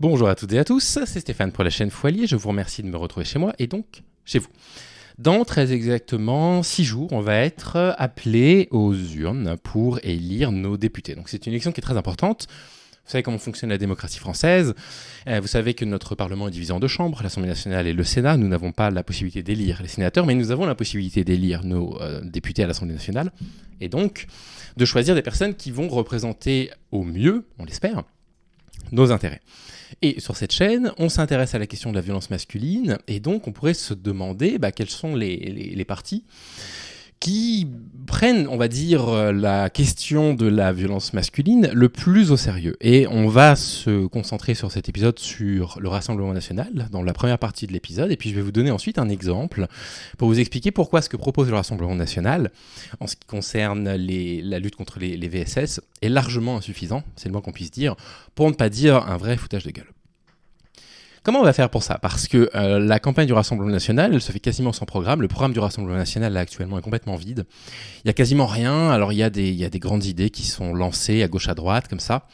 Bonjour à toutes et à tous, c'est Stéphane pour la chaîne Foilier, je vous remercie de me retrouver chez moi et donc chez vous. Dans très exactement 6 jours, on va être appelé aux urnes pour élire nos députés. Donc c'est une élection qui est très importante. Vous savez comment fonctionne la démocratie française. Vous savez que notre Parlement est divisé en deux chambres, l'Assemblée nationale et le Sénat. Nous n'avons pas la possibilité d'élire les sénateurs, mais nous avons la possibilité d'élire nos députés à l'Assemblée nationale. Et donc de choisir des personnes qui vont représenter au mieux, on l'espère, nos intérêts. Et sur cette chaîne, on s'intéresse à la question de la violence masculine, et donc on pourrait se demander quels sont les partis qui prennent, on va dire, la question de la violence masculine le plus au sérieux. Et on va se concentrer sur cet épisode sur le Rassemblement national, dans la première partie de l'épisode, et puis je vais vous donner ensuite un exemple pour vous expliquer pourquoi ce que propose le Rassemblement national, en ce qui concerne la lutte contre les VSS, est largement insuffisant, c'est le moins qu'on puisse dire, pour ne pas dire un vrai foutage de gueule. Comment on va faire pour ça ? Parce que la campagne du Rassemblement national, elle se fait quasiment sans programme. Le programme du Rassemblement national, là, actuellement, est complètement vide. Il n'y a quasiment rien. Alors, il y a des grandes idées qui sont lancées à gauche, à droite, comme ça.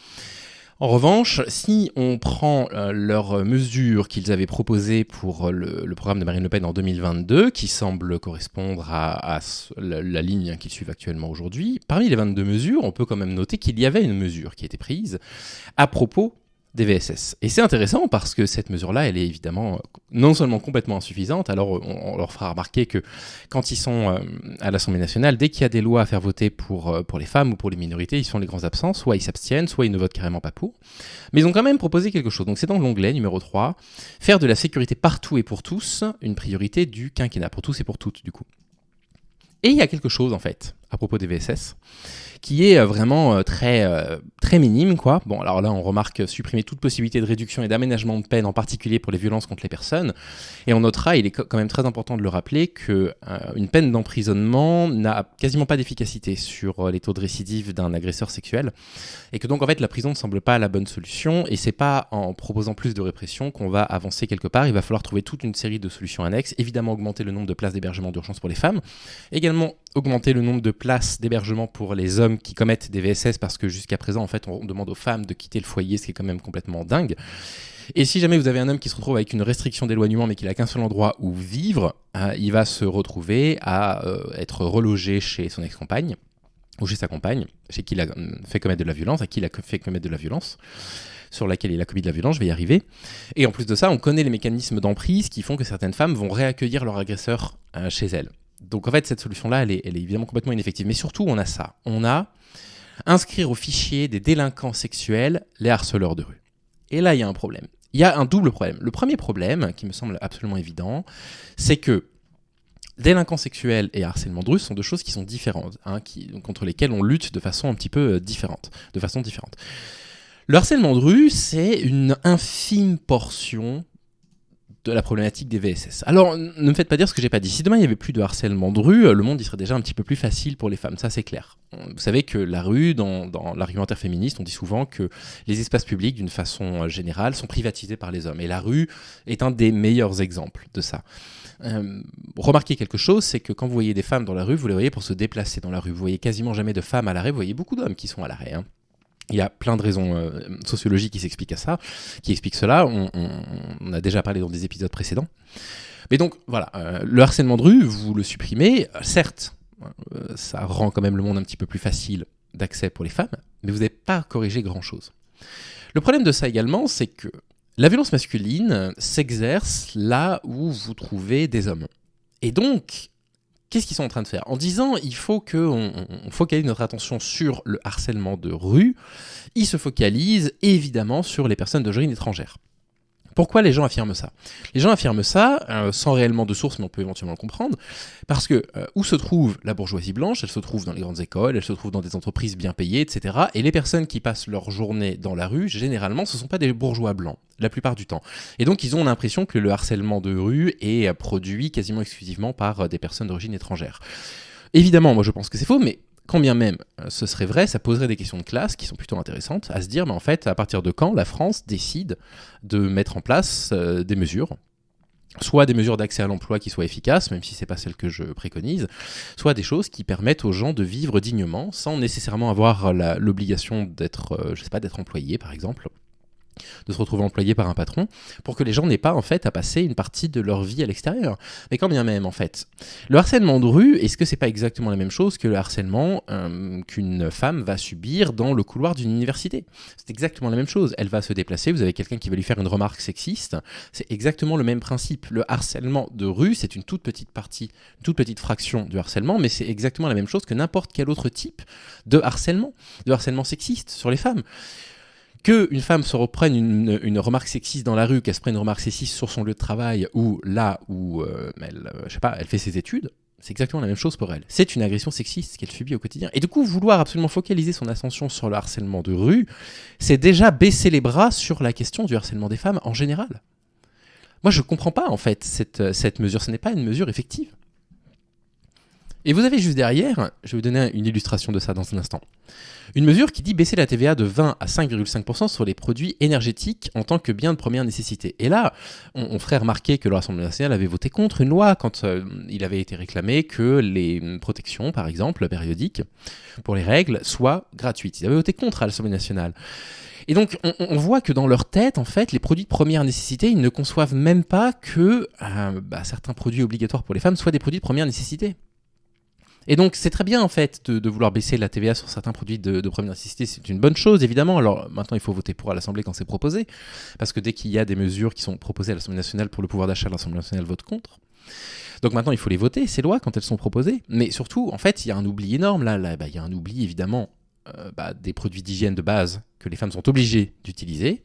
En revanche, si on prend leurs mesures qu'ils avaient proposées pour le programme de Marine Le Pen en 2022, qui semble correspondre à la ligne qu'ils suivent actuellement aujourd'hui, parmi les 22 mesures, on peut quand même noter qu'il y avait une mesure qui a été prise à propos des VSS. Et c'est intéressant parce que cette mesure-là, elle est évidemment non seulement complètement insuffisante, alors on leur fera remarquer que quand ils sont à l'Assemblée nationale, dès qu'il y a des lois à faire voter pour les femmes ou pour les minorités, ils sont les grands absents, soit ils s'abstiennent, soit ils ne votent carrément pas pour. Mais ils ont quand même proposé quelque chose. Donc c'est dans l'onglet numéro 3, faire de la sécurité partout et pour tous une priorité du quinquennat, pour tous et pour toutes du coup. Et il y a quelque chose en fait, à propos des VSS, qui est vraiment très minime, quoi. Bon, alors là, on remarque supprimer toute possibilité de réduction et d'aménagement de peine, en particulier pour les violences contre les personnes. Et on notera, il est quand même très important de le rappeler, qu'une peine d'emprisonnement n'a quasiment pas d'efficacité sur les taux de récidive d'un agresseur sexuel. Et que donc, en fait, la prison ne semble pas la bonne solution. Et c'est pas en proposant plus de répression qu'on va avancer quelque part. Il va falloir trouver toute une série de solutions annexes. Évidemment, augmenter le nombre de places d'hébergement d'urgence pour les femmes. Également, augmenter le nombre de places d'hébergement pour les hommes qui commettent des VSS, parce que jusqu'à présent, en fait, on demande aux femmes de quitter le foyer, ce qui est quand même complètement dingue. Et si jamais vous avez un homme qui se retrouve avec une restriction d'éloignement, mais qu'il n'a qu'un seul endroit où vivre, il va se retrouver à être relogé chez son ex-compagne, ou chez sa compagne, chez qui il a fait commettre de la violence, à qui il a fait commettre de la violence, sur laquelle il a commis de la violence, je vais y arriver. Et en plus de ça, on connaît les mécanismes d'emprise qui font que certaines femmes vont réaccueillir leur agresseur chez elles. Donc en fait, cette solution-là, elle est évidemment complètement ineffective. Mais surtout, on a ça. On a inscrire au fichier des délinquants sexuels les harceleurs de rue. Et là, il y a un problème. Il y a un double problème. Le premier problème, qui me semble absolument évident, c'est que délinquants sexuels et harcèlement de rue sont deux choses qui sont différentes, contre lesquelles on lutte de façon un petit peu différente. Le harcèlement de rue, c'est une infime portion de la problématique des VSS. Alors, ne me faites pas dire ce que j'ai pas dit. Si demain il n'y avait plus de harcèlement de rue, le monde il serait déjà un petit peu plus facile pour les femmes, ça c'est clair. Vous savez que la rue, dans l'argumentaire féministe, on dit souvent que les espaces publics, d'une façon générale, sont privatisés par les hommes. Et la rue est un des meilleurs exemples de ça. Remarquez quelque chose, c'est que quand vous voyez des femmes dans la rue, vous les voyez pour se déplacer dans la rue. Vous voyez quasiment jamais de femmes à l'arrêt, vous voyez beaucoup d'hommes qui sont à l'arrêt. Il y a plein de raisons sociologiques qui expliquent cela. On a déjà parlé dans des épisodes précédents. Mais donc, voilà, le harcèlement de rue, vous le supprimez. Certes, ça rend quand même le monde un petit peu plus facile d'accès pour les femmes, mais vous n'avez pas corrigé grand-chose. Le problème de ça également, c'est que la violence masculine s'exerce là où vous trouvez des hommes. Et donc, qu'est-ce qu'ils sont en train de faire ? En disant il faut qu'on focalise notre attention sur le harcèlement de rue, ils se focalisent évidemment sur les personnes d'origine étrangère. Pourquoi les gens affirment ça ? Les gens affirment ça sans réellement de source, mais on peut éventuellement le comprendre, parce que où se trouve la bourgeoisie blanche ? Elle se trouve dans les grandes écoles, elle se trouve dans des entreprises bien payées, etc. Et les personnes qui passent leur journée dans la rue, généralement, ce ne sont pas des bourgeois blancs, la plupart du temps. Et donc, ils ont l'impression que le harcèlement de rue est produit quasiment exclusivement par des personnes d'origine étrangère. Évidemment, moi je pense que c'est faux, mais quand bien même ce serait vrai, ça poserait des questions de classe qui sont plutôt intéressantes, à se dire, mais en fait, à partir de quand la France décide de mettre en place des mesures, soit des mesures d'accès à l'emploi qui soient efficaces, même si c'est pas celle que je préconise, soit des choses qui permettent aux gens de vivre dignement, sans nécessairement avoir l'obligation d'être employé, par exemple. de se retrouver employé par un patron, pour que les gens n'aient pas en fait à passer une partie de leur vie à l'extérieur. Mais quand bien même en fait, le harcèlement de rue, est-ce que c'est pas exactement la même chose que le harcèlement qu'une femme va subir dans le couloir d'une université? C'est exactement la même chose. Elle va se déplacer, vous avez quelqu'un qui va lui faire une remarque sexiste, c'est exactement le même principe. Le harcèlement de rue, c'est une toute petite partie, une toute petite fraction du harcèlement, mais c'est exactement la même chose que n'importe quel autre type de harcèlement sexiste sur les femmes. Qu'une femme se reprenne une remarque sexiste dans la rue, qu'elle se prenne une remarque sexiste sur son lieu de travail ou là où elle fait ses études, c'est exactement la même chose pour elle. C'est une agression sexiste qu'elle subit au quotidien. Et du coup, vouloir absolument focaliser son attention sur le harcèlement de rue, c'est déjà baisser les bras sur la question du harcèlement des femmes en général. Moi, je ne comprends pas en fait cette mesure. Ce n'est pas une mesure effective. Et vous avez juste derrière, je vais vous donner une illustration de ça dans un instant, une mesure qui dit baisser la TVA de 20 à 5,5% sur les produits énergétiques en tant que biens de première nécessité. Et là, on ferait remarquer que le Rassemblement national avait voté contre une loi quand il avait été réclamé que les protections, par exemple, périodiques, pour les règles, soient gratuites. Ils avaient voté contre à l'Assemblée nationale. Et donc, on voit que dans leur tête, en fait, les produits de première nécessité, ils ne conçoivent même pas que certains produits obligatoires pour les femmes soient des produits de première nécessité. Et donc, c'est très bien, en fait, de vouloir baisser la TVA sur certains produits de première nécessité. C'est une bonne chose, évidemment. Alors, maintenant, il faut voter pour à l'Assemblée quand c'est proposé. Parce que dès qu'il y a des mesures qui sont proposées à l'Assemblée nationale pour le pouvoir d'achat, l'Assemblée nationale vote contre. Donc maintenant, il faut les voter, ces lois, quand elles sont proposées. Mais surtout, en fait, il y a un oubli énorme. Là, il y a un oubli, évidemment, des produits d'hygiène de base que les femmes sont obligées d'utiliser.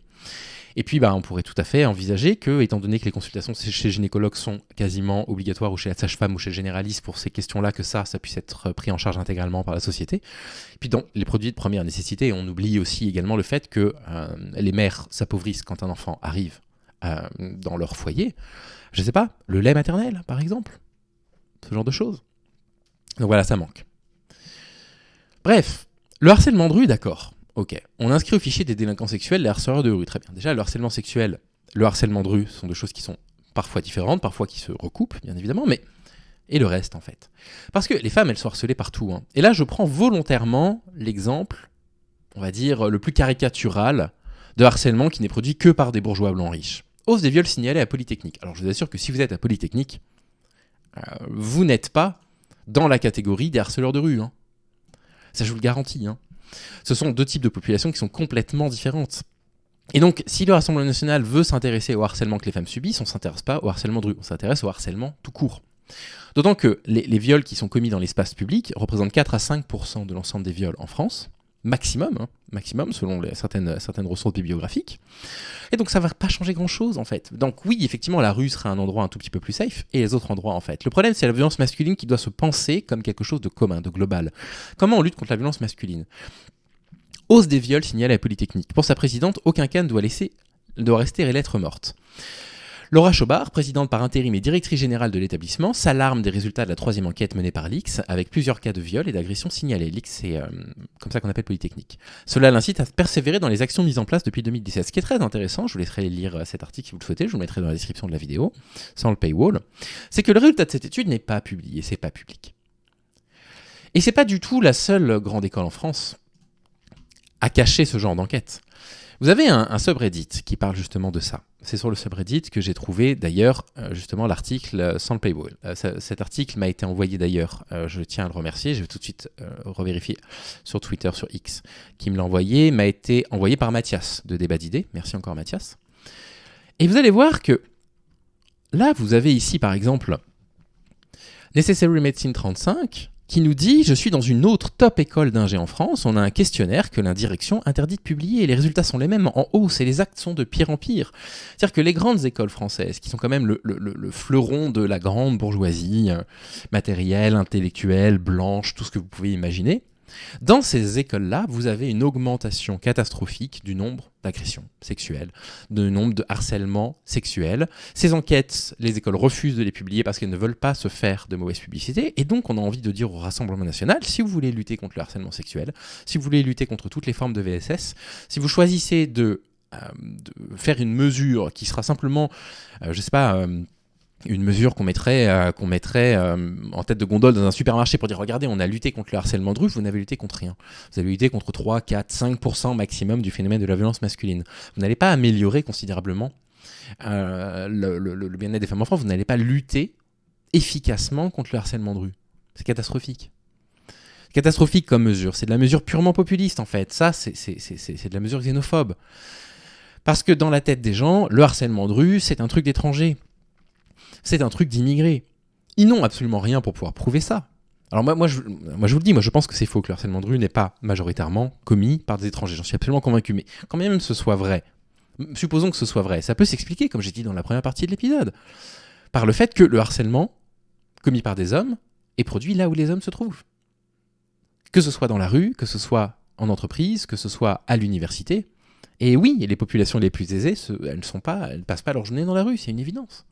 Et puis, on pourrait tout à fait envisager que, étant donné que les consultations chez le gynécologue sont quasiment obligatoires, ou chez la sage-femme ou chez le généraliste pour ces questions-là, que ça puisse être pris en charge intégralement par la société. Et puis, dans les produits de première nécessité, on oublie aussi également le fait que les mères s'appauvrissent quand un enfant arrive dans leur foyer. Je ne sais pas, le lait maternel, par exemple. Ce genre de choses. Donc voilà, ça manque. Bref, le harcèlement de rue, d'accord. Ok, on inscrit au fichier des délinquants sexuels les harceleurs de rue, très bien. Déjà, le harcèlement sexuel, le harcèlement de rue sont deux choses qui sont parfois différentes, parfois qui se recoupent, bien évidemment, mais et le reste, en fait. Parce que les femmes, elles sont harcelées partout. Hein. Et là, je prends volontairement l'exemple, on va dire, le plus caricatural de harcèlement qui n'est produit que par des bourgeois blancs riches. Hausse des viols signalés à Polytechnique. Alors, je vous assure que si vous êtes à Polytechnique, vous n'êtes pas dans la catégorie des harceleurs de rue. Hein. Ça, je vous le garantis. Hein. Ce sont deux types de populations qui sont complètement différentes. Et donc, si le Rassemblement national veut s'intéresser au harcèlement que les femmes subissent, on ne s'intéresse pas au harcèlement de rue, on s'intéresse au harcèlement tout court. D'autant que les viols qui sont commis dans l'espace public représentent 4 à 5% de l'ensemble des viols en France, maximum selon certaines ressources bibliographiques. Et donc ça ne va pas changer grand-chose en fait. Donc oui, effectivement, la rue sera un endroit un tout petit peu plus safe, et les autres endroits en fait. Le problème, c'est la violence masculine qui doit se penser comme quelque chose de commun, de global. Comment on lutte contre la violence masculine ? Hausse des viols signalés à Polytechnique. Pour sa présidente, aucun cas ne doit rester lettre morte. Laura Chobard, présidente par intérim et directrice générale de l'établissement, s'alarme des résultats de la 3e enquête menée par l'IX, avec plusieurs cas de viol et d'agression signalés. L'IX, c'est comme ça qu'on appelle Polytechnique. Cela l'incite à persévérer dans les actions mises en place depuis 2017. Ce qui est très intéressant, je vous laisserai lire cet article si vous le souhaitez, je vous le mettrai dans la description de la vidéo, sans le paywall, c'est que le résultat de cette étude n'est pas publié, c'est pas public. Et c'est pas du tout la seule grande école en France à cacher ce genre d'enquête. Vous avez un subreddit qui parle justement de ça. C'est sur le subreddit que j'ai trouvé d'ailleurs justement l'article sans le paywall. Cet article m'a été envoyé d'ailleurs, je tiens à le remercier, je vais tout de suite revérifier sur Twitter, sur X, qui me l'a envoyé, m'a été envoyé par Mathias de Débat d'idées. Merci encore Mathias. Et vous allez voir que là, vous avez ici par exemple Necessary Medicine 35, qui nous dit « Je suis dans une autre top école d'ingé en France, on a un questionnaire que l'indirection interdit de publier, et les résultats sont les mêmes en hausse, et les actes sont de pire en pire. » C'est-à-dire que les grandes écoles françaises, qui sont quand même le fleuron de la grande bourgeoisie, matérielle, intellectuelle, blanche, tout ce que vous pouvez imaginer, dans ces écoles-là, vous avez une augmentation catastrophique du nombre d'agressions sexuelles, du nombre de harcèlements sexuels. Ces enquêtes, les écoles refusent de les publier parce qu'elles ne veulent pas se faire de mauvaise publicité. Et donc, on a envie de dire au Rassemblement national, si vous voulez lutter contre le harcèlement sexuel, si vous voulez lutter contre toutes les formes de VSS, si vous choisissez de faire une mesure qui sera simplement, une mesure qu'on mettrait en tête de gondole dans un supermarché pour dire regardez, on a lutté contre le harcèlement de rue, vous n'avez lutté contre rien. Vous avez lutté contre 3, 4, 5% maximum du phénomène de la violence masculine. Vous n'allez pas améliorer considérablement le bien-être des femmes en France, vous n'allez pas lutter efficacement contre le harcèlement de rue. C'est catastrophique. Catastrophique comme mesure. C'est de la mesure purement populiste en fait. Ça, c'est de la mesure xénophobe. Parce que dans la tête des gens, le harcèlement de rue, c'est un truc d'étranger. C'est un truc d'immigré. Ils n'ont absolument rien pour pouvoir prouver ça. Alors moi je vous le dis, moi je pense que c'est faux, que le harcèlement de rue n'est pas majoritairement commis par des étrangers. J'en suis absolument convaincu. Mais quand même ce soit vrai, supposons que ce soit vrai, ça peut s'expliquer, comme j'ai dit dans la première partie de l'épisode, par le fait que le harcèlement commis par des hommes est produit là où les hommes se trouvent. Que ce soit dans la rue, que ce soit en entreprise, que ce soit à l'université. Et oui, les populations les plus aisées, elles passent pas leur journée dans la rue, c'est une évidence.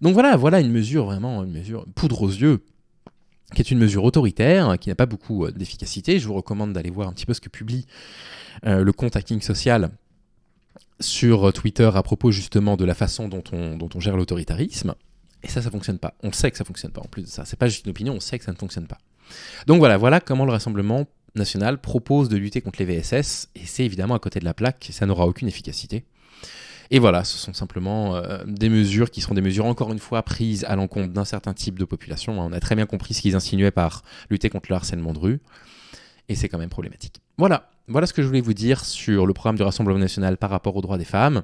Donc voilà une mesure poudre aux yeux, qui est une mesure autoritaire, qui n'a pas beaucoup d'efficacité. Je vous recommande d'aller voir un petit peu ce que publie le compte Hacking Social sur Twitter à propos justement de la façon dont on gère l'autoritarisme. Et ça fonctionne pas. On sait que ça fonctionne pas en plus de ça. C'est pas juste une opinion, on sait que ça ne fonctionne pas. Donc voilà comment le Rassemblement national propose de lutter contre les VSS, et c'est évidemment à côté de la plaque, ça n'aura aucune efficacité. Et voilà, ce sont simplement des mesures qui seront des mesures, encore une fois, prises à l'encontre d'un certain type de population. On a très bien compris ce qu'ils insinuaient par lutter contre le harcèlement de rue, et c'est quand même problématique. Voilà ce que je voulais vous dire sur le programme du Rassemblement national par rapport aux droits des femmes.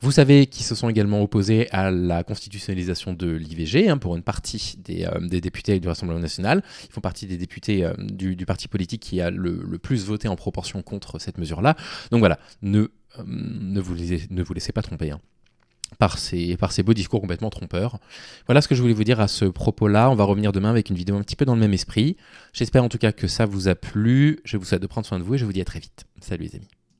Vous savez qu'ils se sont également opposés à la constitutionnalisation de l'IVG pour une partie des députés du Rassemblement national. Ils font partie des députés du parti politique qui a le plus voté en proportion contre cette mesure-là. Donc voilà, ne vous laissez pas tromper par ces beaux discours complètement trompeurs. Voilà ce que je voulais vous dire à ce propos-là. On va revenir demain avec une vidéo un petit peu dans le même esprit. J'espère en tout cas que ça vous a plu. Je vous souhaite de prendre soin de vous et je vous dis à très vite. Salut les amis.